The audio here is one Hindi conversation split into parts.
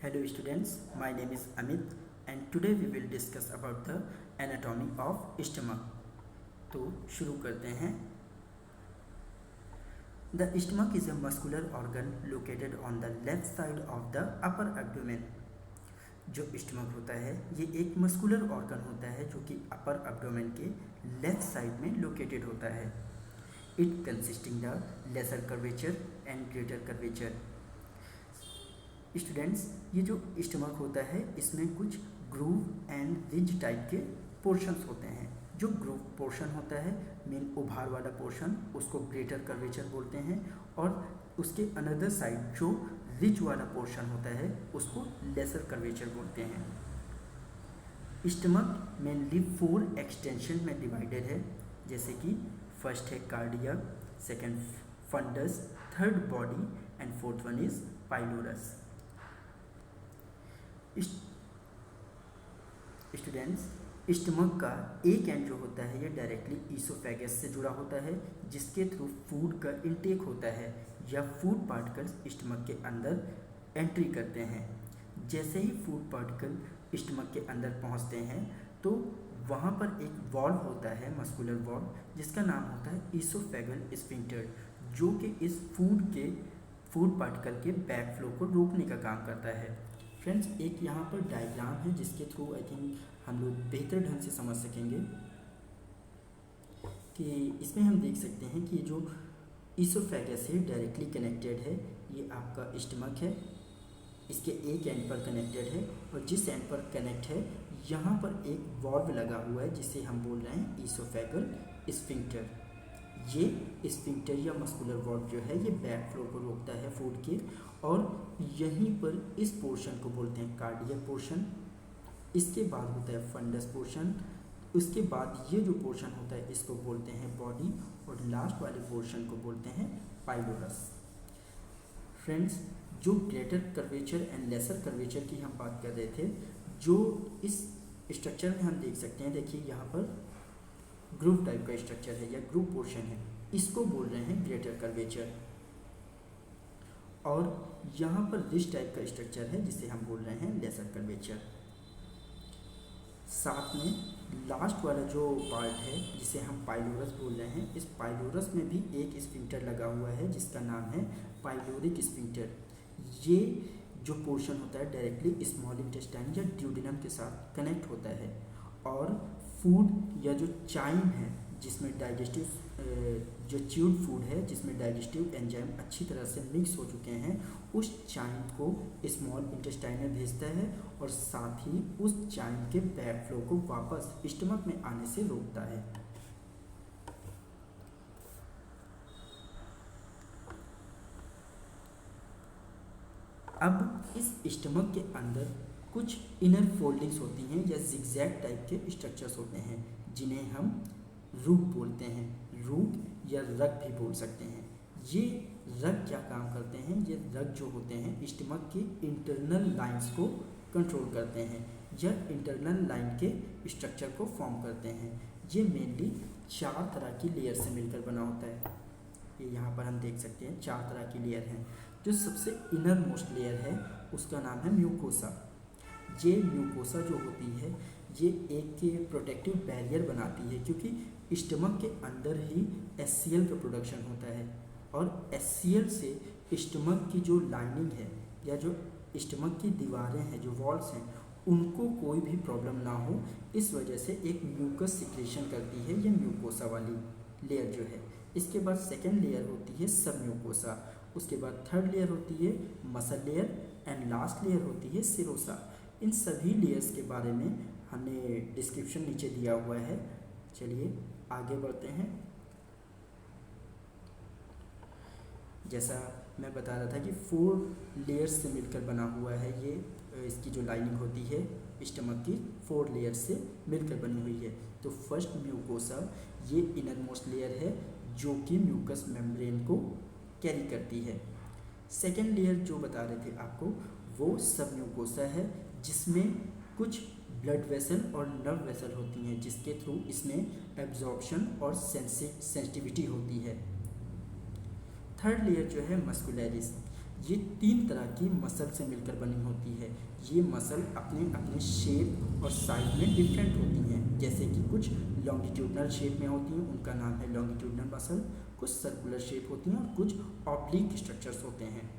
Hello students, my name is Amit and today we will discuss about the anatomy of stomach. तो शुरू करते हैं. The stomach is a muscular organ located on the left side of the upper abdomen. जो स्टमक होता है ये एक मस्कुलर ऑर्गन होता है जो कि अपर एब्डोमेन के लेफ्ट साइड में लोकेटेड होता है. It consisting the lesser curvature and greater curvature. Students, ये जो स्टमक होता है इसमें कुछ ग्रूव एंड रिज टाइप के पोर्शंस होते हैं. जो ग्रूव पोर्शन होता है मेन उभार वाला पोर्शन उसको ग्रेटर कर्वेचर बोलते हैं और उसके अनदर साइड जो रिज वाला पोर्शन होता है उसको लेसर कर्वेचर बोलते हैं. स्टमक मेनली 4 एक्सटेंशन में डिवाइडेड है, जैसे कि फर्स्ट है cardia, second fundus, third body and fourth one is pylorus. Students, stomach का एक एंड जो होता है ये डायरेक्टली ईसोफेगस से जुड़ा होता है जिसके थ्रू फूड का इंटेक होता है या फूड पार्टिकल्स स्टमक के अंदर एंट्री करते हैं. जैसे ही फूड पार्टिकल स्टमक के अंदर पहुंचते हैं तो वहाँ पर एक वॉल्व होता है, मस्कुलर वॉल्व, जिसका नाम होता है ईसोफेगल स्फिंक्टर, जो कि इस फूड पार्टिकल के बैक फ्लो को रोकने का काम करता है. फ्रेंड्स, एक यहाँ पर डायग्राम है जिसके थ्रू आई थिंक हम लोग बेहतर ढंग से समझ सकेंगे कि इसमें हम देख सकते हैं कि जो ईसोफेगस है डायरेक्टली कनेक्टेड है. ये आपका स्टमक है, इसके एक एंड पर कनेक्टेड है और जिस एंड पर कनेक्ट है यहाँ पर एक वॉल्व लगा हुआ है जिसे हम बोल रहे हैं ईसोफेगल स्फिंक्टर. ये स्फिंक्टर या मस्कुलर वॉल्व जो है ये बैक फ्लो को रोकता है फूड के, और यहीं पर इस पोर्शन को बोलते हैं कार्डियक पोर्शन. इसके बाद होता है फंडस पोर्शन, उसके बाद ये जो पोर्शन होता है इसको बोलते हैं बॉडी, और लास्ट वाले पोर्शन को बोलते हैं पाइलोरस. फ्रेंड्स, जो greater curvature and lesser curvature की हम बात कर रहे थे, जो इस स्ट्रक्चर में हम देख सकते हैं, देखिए यहाँ पर ग्रूव टाइप का स्ट्रक्चर है या ग्रूव पोर्शन है, इसको बोल रहे हैं ग्रेटर कर्वेचर. और यहाँ पर रिज टाइप का स्ट्रक्चर है जिसे हम बोल रहे हैं लेसर कर्वेचर. साथ में लास्ट वाला जो पार्ट है जिसे हम पाइलोरस बोल रहे हैं, इस पाइलोरस में भी एक स्फिंक्टर लगा हुआ है जिसका नाम है पाइलोरिक स्फिंक्टर. ये जो पोर्शन होता है डायरेक्टली स्मॉल इंटेस्टाइन या ड्यूडेनम के साथ कनेक्ट होता है, और फूड या जो चाइम है जिसमें डाइजेस्टिव जो च्यूड फूड है जिसमें डाइजेस्टिव एंजाइम अच्छी तरह से मिक्स हो चुके हैं, उस चाइम को स्मॉल इंटेस्टाइन में भेजता है और साथ ही उस चाइम के बैक फ्लो को वापस स्टमक में आने से रोकता है. अब इस स्टमक के अंदर कुछ इनर फोल्डिंग्स होती हैं या जिगजैग टाइप के स्ट्रक्चर्स होते हैं जिन्हें हम रूट बोलते हैं. रूट या रग भी बोल सकते हैं. ये रग क्या काम करते हैं? ये रग जो होते हैं स्टमक की इंटरनल लाइंस को कंट्रोल करते हैं या इंटरनल लाइन के स्ट्रक्चर को फॉर्म करते हैं. ये मेनली 4 तरह की लेयर से मिलकर बना होता है. ये यहाँ पर हम देख सकते हैं 4 तरह की लेयर हैं. जो सबसे इनर मोस्ट लेयर है उसका नाम है म्यूकोसा. ये म्यूकोसा जो होती है ये एक प्रोटेक्टिव बैरियर बनाती है, क्योंकि स्टमक के अंदर ही HCl का प्रोडक्शन होता है और HCl से स्टमक की जो लाइनिंग है या जो स्टमक की दीवारें हैं, जो वॉल्स हैं, उनको कोई भी प्रॉब्लम ना हो, इस वजह से एक म्यूकस सिक्रेशन करती है ये म्यूकोसा वाली लेयर जो है. इसके बाद सेकेंड लेयर होती है सब म्यूकोसा, उसके बाद थर्ड लेयर होती है muscle layer and last layer होती है सिरोसा. इन सभी लेयर्स के बारे में हमने डिस्क्रिप्शन नीचे दिया हुआ है. चलिए आगे बढ़ते हैं. जैसा मैं बता रहा था कि 4 लेयर्स से मिलकर बना हुआ है ये, इसकी जो लाइनिंग होती है स्टमक की 4 लेयर्स से मिलकर बनी हुई है. तो फर्स्ट म्यूकोसा ये इनर मोस्ट लेयर है जो कि म्यूकस मेम्ब्रेन को कैरी करती है. सेकेंड लेयर जो बता रहे थे आपको वो सब म्यूकोसा है जिसमें कुछ ब्लड वेसल और नर्व वेसल होती हैं जिसके थ्रू इसमें एब्जॉर्प्शन और सेंसिटिविटी होती है. थर्ड लेयर जो है मस्कुलरिस, ये 3 तरह की मसल से मिलकर बनी होती है। ये मसल अपने अपने शेप और साइज में डिफरेंट होती हैं। जैसे कि कुछ लॉन्गिट्यूडनल शेप में होती हैं, उनका नाम है लॉन्गिट्यूडनल मसल, कुछ सर्कुलर शेप होती हैं और कुछ ऑब्लिक स्ट्रक्चर्स होते हैं।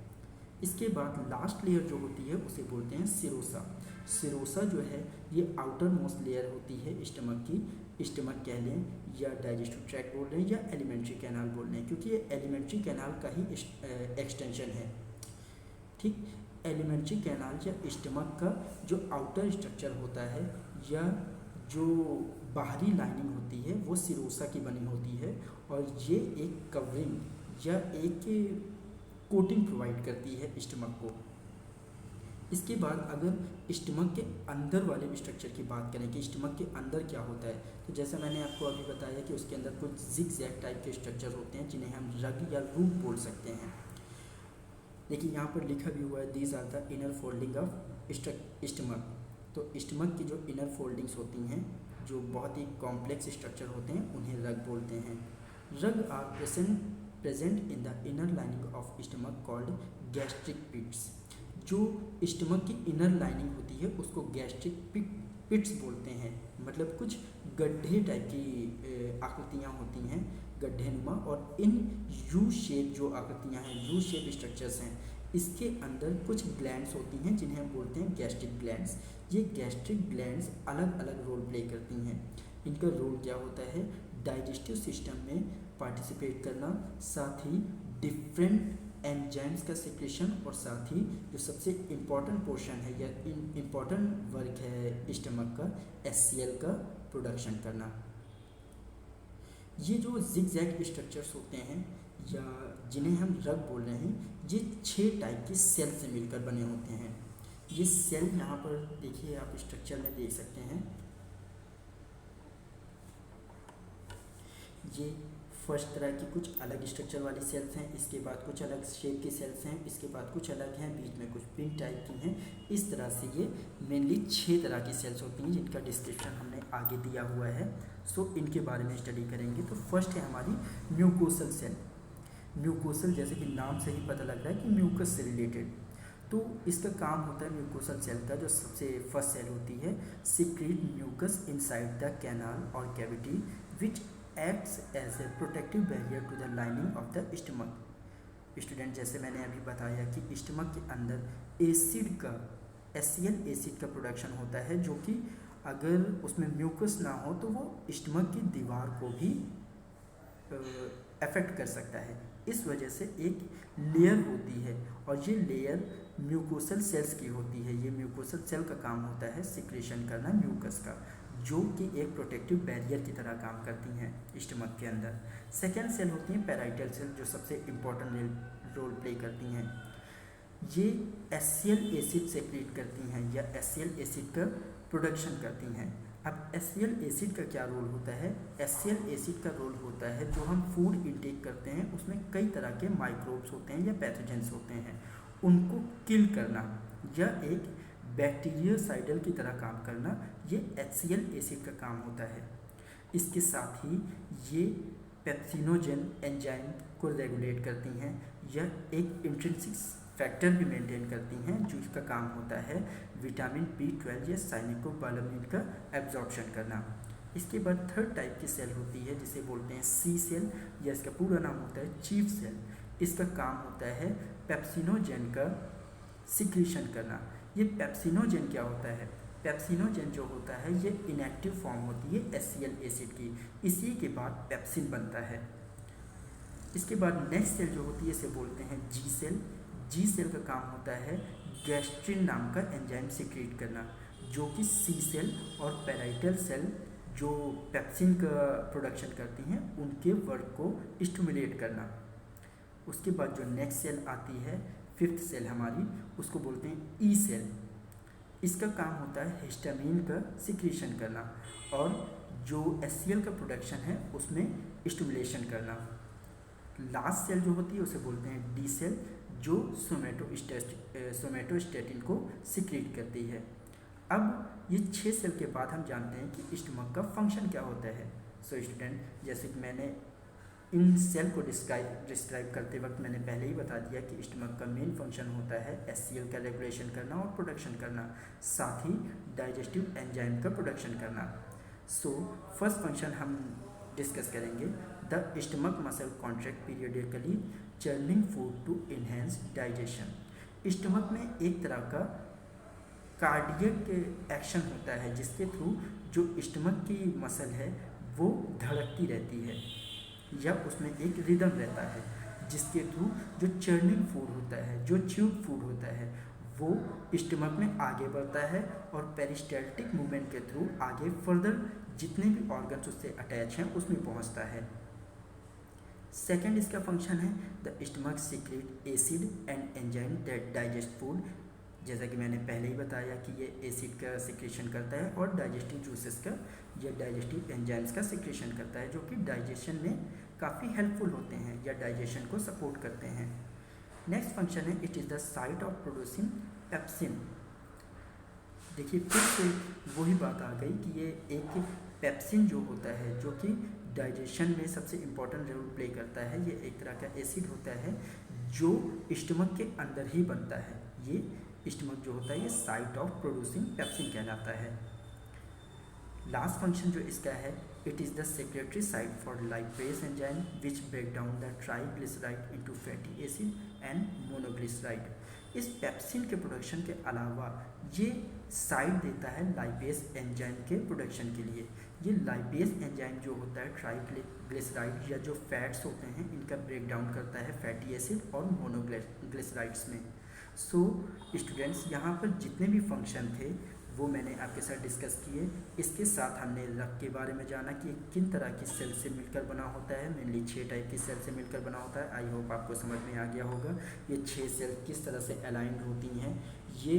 इसके बाद लास्ट लेयर जो होती है उसे बोलते हैं सिरोसा। सिरोसा जो है ये आउटर मोस्ट लेयर होती है स्टमक की। स्टमक कह लें या डाइजेस्टिव ट्रैक्ट बोल रहे हैं या एलिमेंट्री कैनाल बोल रहे हैं, क्योंकि ये एलिमेंट्री कैनाल का ही एक्सटेंशन है। ठीक, एलिमेंट्री कैनाल या स्टमक का जो आउटर स्ट्रक्चर होता है या जो बाहरी लाइनिंग होती है वो सिरोसा की बनी होती है, और ये एक कवरिंग या एक कोटिंग प्रोवाइड करती है स्टमक को। इसके बाद अगर स्टमक के अंदर वाले स्ट्रक्चर की बात करें कि स्टमक के अंदर क्या होता है, तो जैसा मैंने आपको अभी बताया कि उसके अंदर कुछ जिगजैग टाइप के स्ट्रक्चर होते हैं जिन्हें हम रग या रूट बोल सकते हैं। देखिए यहाँ पर लिखा भी हुआ है, these are the inner folding of stomach. तो स्टमक की जो इनर फोल्डिंग्स होती हैं, जो बहुत ही कॉम्प्लेक्स स्ट्रक्चर होते हैं, उन्हें रग बोलते हैं। Rugae are present in the inner lining of stomach called gastric pits. जो स्टमक की इनर लाइनिंग होती है उसको गैस्ट्रिक पिट्स बोलते हैं। मतलब कुछ गड्ढे टाइप की आकृतियाँ होती हैं, गड्ढे नुमा, और इन यू शेप जो आकृतियाँ हैं, यू शेप स्ट्रक्चर्स हैं, इसके अंदर कुछ ग्लैंड्स होती हैं जिन्हें हम बोलते हैं गैस्ट्रिक ग्लैंड्स। ये गैस्ट्रिक ग्लैंड्स अलग अलग रोल प्ले करती हैं। इनका रोल क्या होता है? डाइजेस्टिव सिस्टम में पार्टिसिपेट करना, साथ ही डिफरेंट एंजाइम्स का सिक्रेशन, और साथ ही जो सबसे इम्पॉर्टेंट पोर्शन है या इम्पॉर्टेंट वर्क है स्टमक का, HCl का प्रोडक्शन करना। ये जो जिगजैग स्ट्रक्चर्स होते हैं या जिन्हें हम रग बोल रहे हैं, ये 6 टाइप की सेल से मिलकर बने होते हैं। ये सेल यहाँ पर देखिए, आप स्ट्रक्चर में देख सकते हैं। ये फर्स्ट तरह की कुछ अलग स्ट्रक्चर वाली सेल्स हैं, इसके बाद कुछ अलग शेप की सेल्स हैं, इसके बाद कुछ अलग हैं, बीच में कुछ पिन टाइप की हैं। इस तरह से ये मेनली 6 तरह की सेल्स होती हैं जिनका डिस्क्रिप्शन हमने आगे दिया हुआ है। सो इनके बारे में स्टडी करेंगे। तो फर्स्ट है हमारी म्यूकोसल सेल। म्यूकोसल जैसे कि नाम से ही पता लग रहा है कि म्यूकस से रिलेटेड। तो इसका काम होता है म्यूकोसल सेल का, जो सबसे फर्स्ट सेल होती है, secrete mucus inside the canal और cavity which acts as a protective barrier to the lining of the stomach। Student, जैसे मैंने अभी बताया कि स्टमक के अंदर एसिड का, HCl एसिड का प्रोडक्शन होता है, जो कि अगर उसमें म्यूकस ना हो तो वो स्टमक की दीवार को भी अफेक्ट कर सकता है। इस वजह से एक लेयर होती है, और ये लेयर म्यूकोसल सेल्स की होती है। ये म्यूकोसल सेल का काम होता है सिक्रेशन करना म्यूकस का, जो कि एक प्रोटेक्टिव बैरियर की तरह काम करती हैं स्टमक के अंदर। सेकेंड सेल होती हैं पैराइटल सेल, जो सबसे इम्पॉर्टेंट रोल प्ले करती हैं। ये HCl एसिड सेक्रेट करती हैं या HCl एसिड का प्रोडक्शन करती हैं। अब HCl एसिड का क्या रोल होता है? HCl एसिड का रोल होता है, जो हम फूड इंटेक करते हैं उसमें कई तरह के माइक्रोब्स होते हैं या पैथोजेंस होते हैं, उनको किल करना या एक बैक्टीरियोसाइडल की तरह काम करना, ये HCl एसिड का काम होता है। इसके साथ ही ये पेप्सिनोजेन एंजाइम को रेगुलेट करती हैं या एक इंट्रिंसिक फैक्टर भी मेंटेन करती हैं, जो इसका काम होता है विटामिन B12 या साइनिकोबालामिन का एब्जॉर्प्शन करना। इसके बाद थर्ड टाइप की सेल होती है जिसे बोलते हैं C सेल, या इसका पूरा नाम होता है चीफ सेल। इसका काम होता है पेप्सिनोजेन का सिक्रीशन करना। ये पेप्सिनोजेन क्या होता है? पेप्सिनोजेन जो होता है ये इनएक्टिव फॉर्म होती है HCl एसिड की, इसी के बाद पेप्सिन बनता है। इसके बाद नेक्स्ट सेल जो होती है इसे बोलते हैं G सेल। G सेल का काम होता है गैस्ट्रिन नाम का एंजाइम सिक्रीट करना, जो कि C सेल और पैराइटल सेल जो पेप्सिन का प्रोडक्शन करती हैं उनके वर्क को स्टिमुलेट करना। उसके बाद जो नेक्स्ट सेल आती है, फिफ्थ सेल हमारी, उसको बोलते हैं E सेल। इसका काम होता है हिस्टामिन का सिक्रीशन करना और जो HCl का प्रोडक्शन है उसमें स्टिमुलेशन करना। लास्ट सेल जो होती है उसे बोलते हैं D सेल, जो सोमेटोस्टेटिन को सिक्रीट करती है। अब ये 6 सेल के बाद हम जानते हैं कि स्टमक का फंक्शन क्या होता है। सो स्टूडेंट, जैसे कि मैंने इन सेल को डिस्क्राइब करते वक्त मैंने पहले ही बता दिया कि स्टमक का मेन फंक्शन होता है HCl का रेगुलेशन करना और प्रोडक्शन करना, साथ ही डाइजेस्टिव एंजाइम का प्रोडक्शन करना। सो फर्स्ट फंक्शन हम डिस्कस करेंगे, the stomach muscle contract periodically churning food to enhance digestion. Stomach में एक तरह का कार्डियक एक्शन होता है जिसके थ्रू जो स्टमक की मसल है वो धड़कती रहती है या उसमें एक रिदम रहता है, जिसके थ्रू जो चर्निंग फूड होता है, जो च्यूब फूड होता है, वो स्टमक में आगे बढ़ता है और पेरिस्टाल्टिक मूवमेंट के थ्रू आगे फर्दर जितने भी ऑर्गन्स उससे अटैच हैं उसमें पहुंचता है। सेकेंड इसका फंक्शन है, the stomach secret acid and enzyme that digest food. जैसा कि मैंने पहले ही बताया कि ये एसिड का सिक्रेशन करता है और डाइजेस्टिव जूसेस का या डाइजेस्टिव एंजाइम्स का सिक्रेशन करता है, जो कि डाइजेशन में काफ़ी हेल्पफुल होते हैं या डाइजेशन को सपोर्ट करते हैं। नेक्स्ट फंक्शन है, it is the site of producing pepsin. देखिए फिर से वही बात आ गई कि ये एक पेप्सिन जो होता है जो कि डाइजेशन में सबसे इम्पॉर्टेंट रोल प्ले करता है। ये एक तरह का एसिड होता है जो स्टमक के अंदर ही बनता है। ये स्टमक जो होता है ये साइट ऑफ प्रोड्यूसिंग पेप्सिन कहलाता है। लास्ट फंक्शन जो इसका है, it is the secretory site for lipase enzyme which break down the triglyceride into fatty acid and monoglyceride. इस पेप्सिन के प्रोडक्शन के अलावा ये साइट देता है लाइपेज एंजाइम के प्रोडक्शन के लिए। ये लाइपेज एंजाइम जो होता है ट्राइग्लिसराइड या जो फैट्स होते हैं इनका ब्रेक डाउन करता है फैटी एसिड और मोनोग्लिसराइड्स में। सो स्टूडेंट्स, यहाँ पर जितने भी फंक्शन थे वो मैंने आपके साथ डिस्कस किए। इसके साथ हमने रक्त के बारे में जाना कि किन तरह की सेल से मिलकर बना होता है। मेनली 6 टाइप की सेल से मिलकर बना होता है। आई होप आपको समझ में आ गया होगा ये 6 सेल किस तरह से अलाइंड होती हैं। ये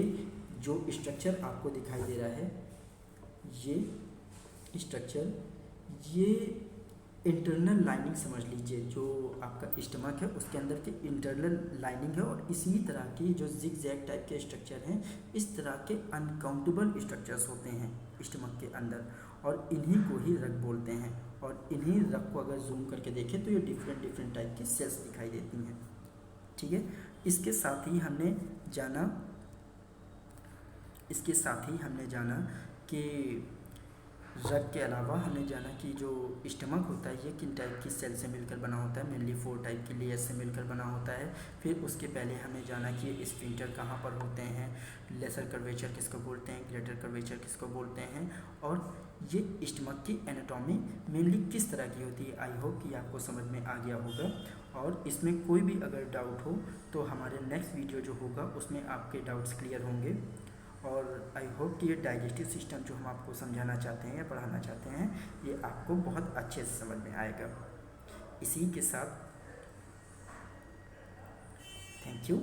जो स्ट्रक्चर आपको दिखाई दे रहा है, ये स्ट्रक्चर, ये इंटरनल लाइनिंग समझ लीजिए, जो आपका स्टमक है उसके अंदर की इंटरनल लाइनिंग है। और इसी तरह की जो जिगजैग टाइप के स्ट्रक्चर हैं, इस तरह के अनकाउंटेबल स्ट्रक्चर्स होते हैं स्टमक के अंदर, और इन्हीं को ही रग बोलते हैं। और इन्हीं रग को अगर जूम करके देखें तो ये डिफरेंट टाइप की सेल्स दिखाई देती हैं। ठीक है, इसके साथ ही हमने जाना कि रग के अलावा हमने जाना कि जो स्टमक होता है ये किन टाइप की सेल से मिलकर बना होता है। मेनली 4 टाइप की लेयर से मिलकर बना होता है। फिर उसके पहले हमने जाना कि ये स्फिंक्टर कहाँ पर होते हैं, लेसर कर्वेचर किसको बोलते हैं, ग्रेटर कर्वेचर किसको बोलते हैं, और ये स्टमक की एनाटॉमी मेनली किस तरह की होती है। आई होप कि आपको समझ में आ गया होगा। और इसमें कोई भी अगर डाउट हो तो हमारे नेक्स्ट वीडियो जो होगा उसमें आपके डाउट्स क्लियर होंगे। और आई होप कि ये डाइजेस्टिव सिस्टम जो हम आपको समझाना चाहते हैं या पढ़ाना चाहते हैं ये आपको बहुत अच्छे से समझ में आएगा। इसी के साथ थैंक यू।